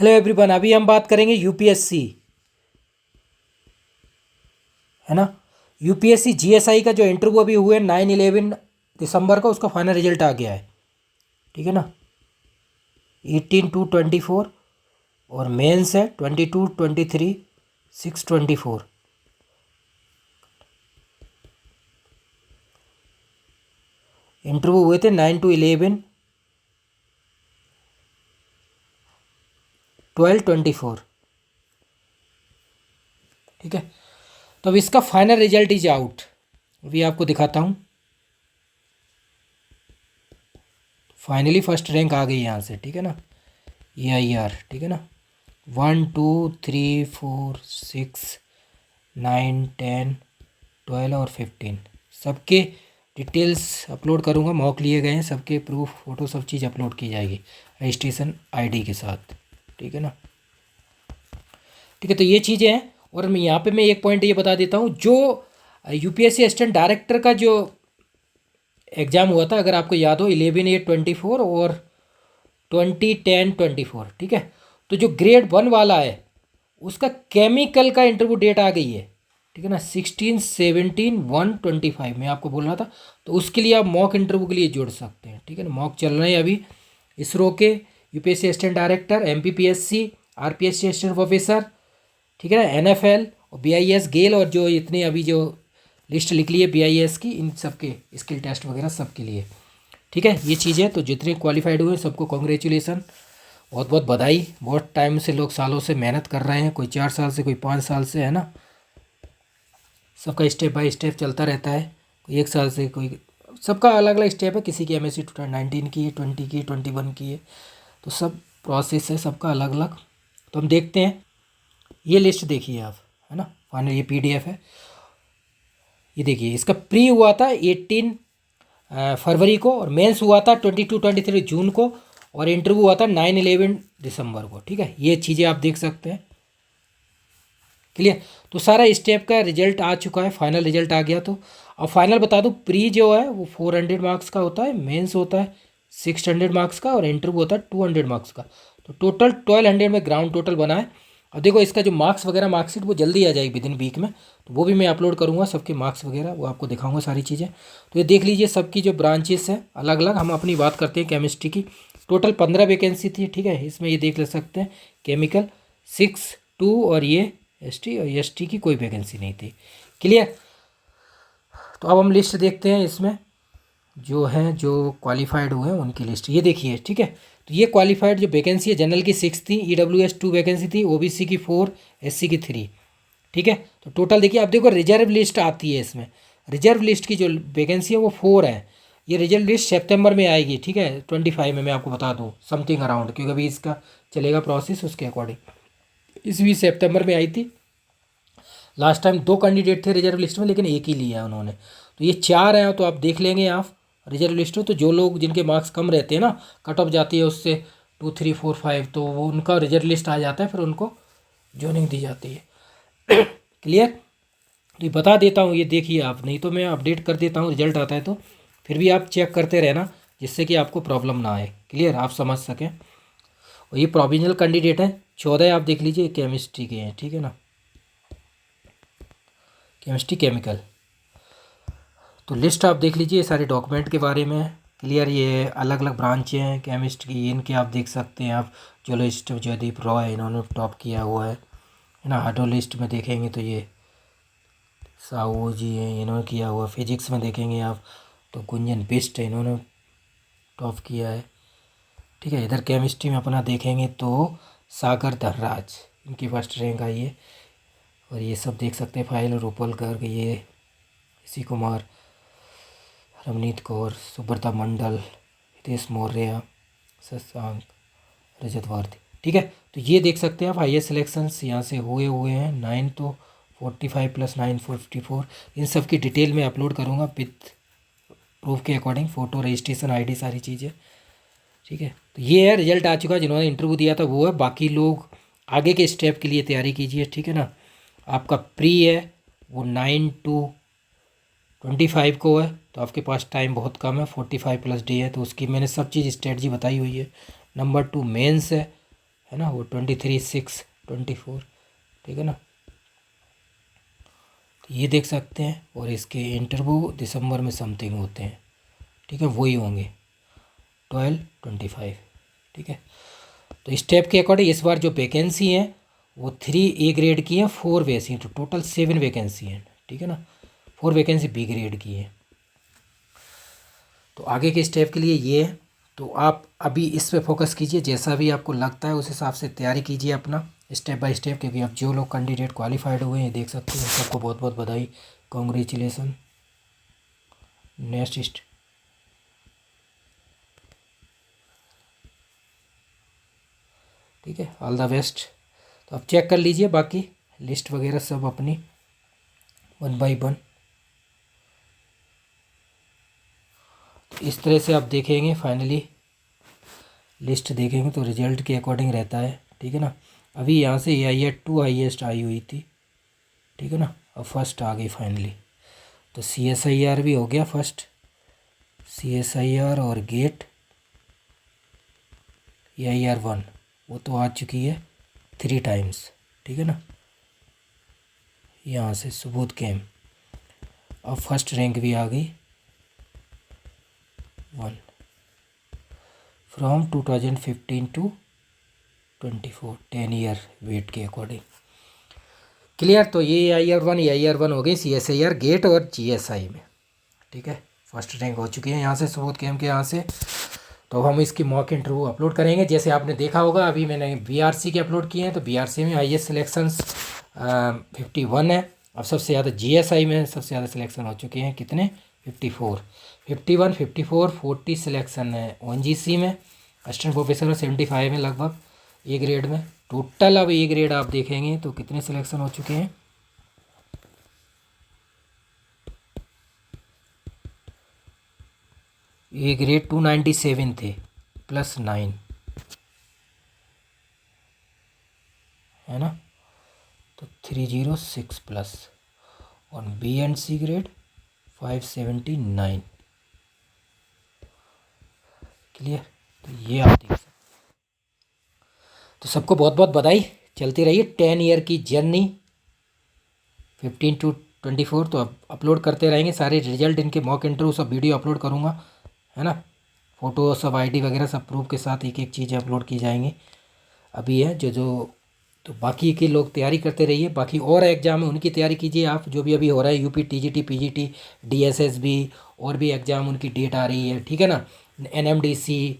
Hello everyone, अभी हम बात करेंगे यूपीएससी, है ना। यूपीएससी जीएसआई का जो इंटरव्यू अभी हुए 9-11 दिसंबर को, उसका फाइनल रिजल्ट आ गया है, ठीक है ना। 18-24 और मेंस है 22-23, 6-24। इंटरव्यू हुए थे 9-11, 12-24, ठीक है। तो अब इसका फाइनल रिजल्ट इज आउट, अभी आपको दिखाता हूँ। फाइनली फर्स्ट रैंक आ गई यहाँ से, ठीक है ना। EIR, ठीक है ना। 1 2 3 4 6 9 10 12 और 15 सबके डिटेल्स अपलोड करूँगा। मॉक लिए गए हैं, सबके प्रूफ फ़ोटो सब चीज़ अपलोड की जाएगी रजिस्ट्रेशन ID के साथ, ठीक है ना। ठीक है, तो ये चीज़ें हैं। और मैं यहाँ पे मैं एक पॉइंट ये बता देता हूँ, जो यूपीएससी असिस्टेंट डायरेक्टर का जो एग्ज़ाम हुआ था, अगर आपको याद हो, 11/8/24 और 20/10/24, ठीक है। तो जो ग्रेड 1 वाला है उसका केमिकल का इंटरव्यू डेट आ गई है, ठीक है ना। 16/17/1/25 मैं आपको बोल रहा था। तो उसके लिए आप मॉक इंटरव्यू के लिए जुड़ सकते हैं, ठीक है ना। मॉक चल रहे हैं अभी इसरो के, UPSC assistant director, MPPSC, RPSC assistant professor, ठीक है ना, NFL और BIS गेल, और जो इतने अभी जो लिस्ट लिख ली है BIS की, इन सब के स्किल टेस्ट वगैरह सब के लिए, ठीक है। ये चीज़ है। तो जितने क्वालिफाइड हुए सबको कॉन्ग्रेचुलेसन, बहुत बहुत बधाई। बहुत टाइम से लोग, सालों से मेहनत कर रहे हैं, कोई 4 साल से, कोई 5 साल से, है ना। सबका स्टेप बाय स्टेप चलता रहता है, कोई 1 साल से, कोई सबका अलग अलग स्टेप है। किसी की MSc 2019 की है, 20 की, 21 की है, तो सब प्रोसेस है सबका अलग अलग। तो हम देखते हैं, ये लिस्ट देखिए आप, है ना। फाइनल ये PDF है, ये देखिए। इसका प्री हुआ था 18 फरवरी को, और मेंस हुआ था 22-23 जून को, और इंटरव्यू हुआ था 9-11 दिसंबर को, ठीक है। ये चीज़ें आप देख सकते हैं, क्लियर। तो सारा स्टेप का रिजल्ट आ चुका है, फाइनल रिजल्ट आ गया। तो अब फाइनल बता दूं, प्री जो है वो 400 मार्क्स का होता है, मेंस होता है 600 मार्क्स का, और इंटरव्यू होता है 200 मार्क्स का। तो टोटल 1200 में ग्राउंड टोटल बना है। अब देखो, इसका जो मार्क्स वगैरह, मार्कशीट वो जल्दी आ जाएगी विदिन वीक में, तो वो भी मैं अपलोड करूँगा, सबके मार्क्स वगैरह वो आपको दिखाऊंगा सारी चीज़ें। तो ये देख लीजिए, सबकी जो ब्रांचेस है अलग अलग। हम अपनी बात करते हैं केमिस्ट्री की, टोटल 15 वैकेंसी थी, ठीक है। इसमें ये देख ले सकते हैं, केमिकल 6-2, और ये ST और ST की कोई वैकेंसी नहीं थी, क्लियर। तो अब हम लिस्ट देखते हैं, इसमें जो हैं, जो क्वालिफाइड हुए हैं उनकी लिस्ट ये देखिए, ठीक है। तो ये क्वालिफाइड जो वैकेंसी है, जनरल की 6 थी, EWS 2 वैकेंसी थी, OBC की 4, SC की 3, ठीक है। तो टोटल देखिए, अब देखो रिजर्व लिस्ट आती है इसमें। रिजर्व लिस्ट की जो वैकेंसी है वो 4 है। ये रिजर्व लिस्ट सितंबर में आएगी, ठीक है, 25 में। मैं आपको बता दूँ समथिंग अराउंड, क्योंकि अभी इसका चलेगा प्रोसेस उसके अकॉर्डिंग। इस भी सितंबर में आई थी। लास्ट टाइम 2 कैंडिडेट थे रिजर्व लिस्ट में, लेकिन एक ही लिया है उन्होंने। तो ये 4 हैं, तो आप देख लेंगे आप रिजर्व लिस्ट में। तो जो लोग, जिनके मार्क्स कम रहते हैं ना, कट ऑफ जाती है उससे 2 3 4 5, तो वो उनका रिजर्व लिस्ट आ जाता है, फिर उनको ज्वाइनिंग दी जाती है। क्लियर। तो ये बता देता हूँ, ये देखिए आप, नहीं तो मैं अपडेट कर देता हूँ, रिजल्ट आता है तो फिर भी आप चेक करते रहना, जिससे कि आपको प्रॉब्लम ना आए, क्लियर, आप समझ सकें। और ये प्रोविजनल कैंडिडेट हैं 14, आप देख लीजिए, केमिस्ट्री के हैं, ठीक है ना, केमिस्ट्री केमिकल। तो लिस्ट आप देख लीजिए, सारे डॉक्यूमेंट के बारे में, क्लियर। ये अलग अलग ब्रांचें हैं केमिस्ट की, इनके आप देख सकते हैं। आप जोलॉजिस्ट जयदीप रॉय, इन्होंने टॉप किया हुआ है ना। हाइड्रोलिस्ट में देखेंगे तो ये साहू जी हैं, इन्होंने किया हुआ। फिजिक्स में देखेंगे आप तो गुंजन बिष्ट है, इन्होंने टॉप किया है, ठीक है। इधर केमिस्ट्री में अपना देखेंगे तो सागर धनराज, इनकी फर्स्ट रैंक आई है। और ये सब देख सकते हैं, फाइल रूपल गर्ग, ये ऋषि कुमार, रमनीत कौर, सुब्रता मंडल, हितेश मौर्य, शशांक, रजत भारती, ठीक है। तो ये देख सकते हैं आप, हाईएस्ट सिलेक्शंस यहाँ से हुए हैं 9, तो 45 + 9 54। इन सब की डिटेल में अपलोड करूँगा विथ प्रूफ के अकॉर्डिंग, फ़ोटो, रजिस्ट्रेशन ID, सारी चीज़ें, ठीक है। तो ये है, रिजल्ट आ चुका है। जिन्होंने इंटरव्यू दिया था वो है, बाकी लोग आगे के स्टेप के लिए तैयारी कीजिए, ठीक है ना। आपका प्री है वो 9-25 को है, तो आपके पास टाइम बहुत कम है, 45 + डे है, तो उसकी मैंने सब चीज़ स्ट्रेटजी बताई हुई है। नंबर 2 मेंस है है ना, वो 23/6/24, ठीक है ना। तो ये देख सकते हैं, और इसके इंटरव्यू दिसंबर में समथिंग होते हैं, ठीक है, वही होंगे 12/25, ठीक है। तो स्टेप के अकॉर्डिंग इस बार जो वैकेंसी है वो 3 A ग्रेड की है, 4 वैसी हैं, तो टोटल 7 वैकेंसी हैं, ठीक है ना। 4 वैकेंसी B ग्रेड की है। तो आगे के स्टेप के लिए ये है, तो आप अभी इस पे फोकस कीजिए, जैसा भी आपको लगता है उस हिसाब से तैयारी कीजिए अपना स्टेप बाय स्टेप, क्योंकि अब जो लोग कैंडिडेट क्वालिफाइड हुए हैं देख सकते हैं, सबको बहुत बहुत बधाई, कॉन्ग्रेचुलेसन। नेक्स्ट, ठीक है, ऑल द बेस्ट। तो आप चेक कर लीजिए बाकी लिस्ट वगैरह सब अपनी 1 बाई 1। तो इस तरह से आप देखेंगे, फाइनली लिस्ट देखेंगे तो रिजल्ट के अकॉर्डिंग रहता है, ठीक है ना। अभी यहाँ से AIR-2 हाईएस्ट आई हुई थी, ठीक है ना, अब फर्स्ट आ गई फाइनली। तो CSIR भी हो गया फर्स्ट, CSIR और गेट AIR-1 वो तो आ चुकी है 3 टाइम्स, ठीक है ना। यहाँ से सुबोध कैम, अब फर्स्ट रैंक भी आ गई 1 फ्रॉम 2015 to 24, 10 ईयर वेट के अकॉर्डिंग। क्लियर। तो ये AIR-1 हो गई CSIR गेट और GSI में, ठीक है, फर्स्ट रैंक हो चुकी है यहाँ से सुबोध कैम के यहाँ से। तो हम इसकी मॉक इंटरव्यू अपलोड करेंगे, जैसे आपने देखा होगा अभी मैंने BRC के अपलोड किए हैं, तो BRC में हाईएस्ट सिलेक्शंस 51 है। अब सबसे ज़्यादा GSI में सबसे ज़्यादा सिलेक्शन हो चुके हैं कितने, 54, 51, 54, 40 सिलेक्शन है ONGC में, असिस्टेंट प्रोफेसर में 75 में लगभग A ग्रेड में। टोटल अब A ग्रेड आप देखेंगे तो कितने सिलेक्शन हो चुके हैं, A ग्रेड 297 थे +9, है ना, तो 306 प्लस, और B and C grade 579। Clear. तो ये आप देख सकते, तो सबको बहुत बहुत बधाई, चलती रहिए 10 ईयर की जर्नी 15 to 24। तो अब अपलोड करते रहेंगे सारे रिजल्ट, इनके मॉक इंटरव्यू सब वीडियो अपलोड करूँगा, है ना, फ़ोटो सब ID वगैरह सब प्रूफ के साथ एक एक चीज़ अपलोड की जाएंगी। अभी है जो तो बाकी के लोग तैयारी करते रहिए, बाकी और एग्ज़ाम है उनकी तैयारी कीजिए आप, जो भी अभी हो रहा है UP TGT PGT DSSB, और भी एग्ज़ाम उनकी डेट आ रही है, ठीक है ना, NMDC,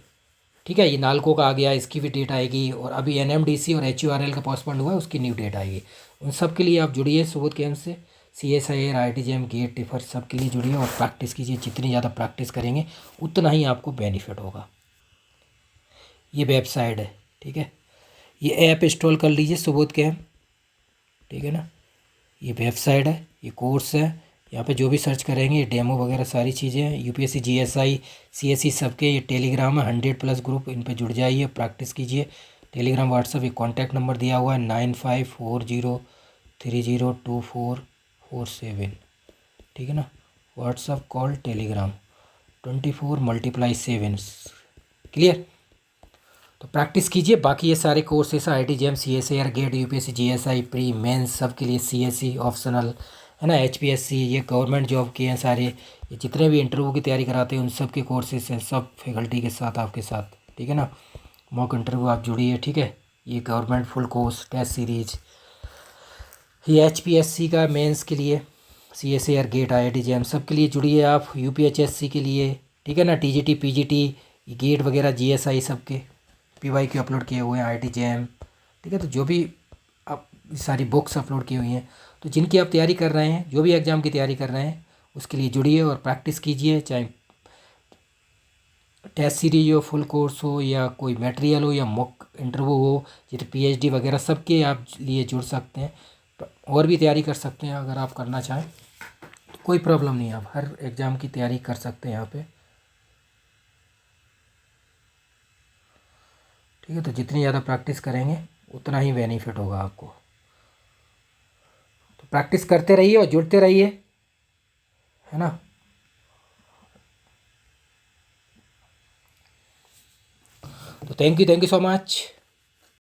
ठीक है, ये नालको का आ गया, इसकी भी डेट आएगी, और अभी NMDC और HURL का पोस्टपोन हुआ है, उसकी न्यू डेट आएगी। उन सब के लिए आप जुड़िए सुबोध कैंप से, CSIR IIT-JEM गेट टिफर सब के लिए जुड़िए और प्रैक्टिस कीजिए, जितनी ज़्यादा प्रैक्टिस करेंगे उतना ही आपको बेनिफिट होगा। ये वेबसाइट है, ठीक है, ये ऐप इंस्टॉल कर लीजिए सुबोध कैंप, ठीक है ना, ये वेबसाइट है, ये कोर्स है, यहाँ पे जो भी सर्च करेंगे ये डेमो वगैरह सारी चीज़ें हैं, UPSC GSI CSE सबके। ये टेलीग्राम है 100+ ग्रुप, इन पे जुड़ जाइए, प्रैक्टिस कीजिए। टेलीग्राम व्हाट्सअप, ये कॉन्टैक्ट नंबर दिया हुआ है 9540302447, ठीक है ना, व्हाट्सअप कॉल टेलीग्राम 24 × 7। तो प्रैक्टिस कीजिए, बाकी ये सारे courses IIT-JEM CSIR GATE UPSC GSI pre mains सब के लिए, CSE ऑप्शनल, है ना, HPSC, ये गवर्नमेंट जॉब के हैं सारे, ये जितने भी इंटरव्यू की तैयारी कराते हैं उन सब के कोर्सेस हैं, सब फैकल्टी के साथ आपके साथ, ठीक है ना। मॉक इंटरव्यू आप जुड़िए, ठीक है, ये government full course test series, ये HPSC का मेंस के लिए, CSIR गेट IIT-JEM सब के लिए जुड़िए आप, UPHSC के लिए, ठीक है ना, TGT PGT गेट वगैरह GSI सब के PYQ अपलोड किए हुए हैं, IIT-JEM, ठीक है। तो जो भी आप सारी बुक्स अपलोड की हुई हैं, तो जिनकी आप तैयारी कर रहे हैं, जो भी एग्ज़ाम की तैयारी कर रहे हैं उसके लिए जुड़िए और प्रैक्टिस कीजिए, चाहे टेस्ट सीरीज हो, फुल कोर्स हो, या कोई मटेरियल हो, या मॉक इंटरव्यू हो, जैसे PhD वगैरह सब के आप लिए जुड़ सकते हैं, तो और भी तैयारी कर सकते हैं अगर आप करना चाहें, तो कोई प्रॉब्लम नहीं है, आप हर एग्ज़ाम की तैयारी कर सकते हैं यहाँ पे, ठीक है। तो जितनी ज़्यादा प्रैक्टिस करेंगे उतना ही बेनिफिट होगा आपको, तो प्रैक्टिस करते रहिए और जुड़ते रहिए, है ना। तो थैंक यू सो मच।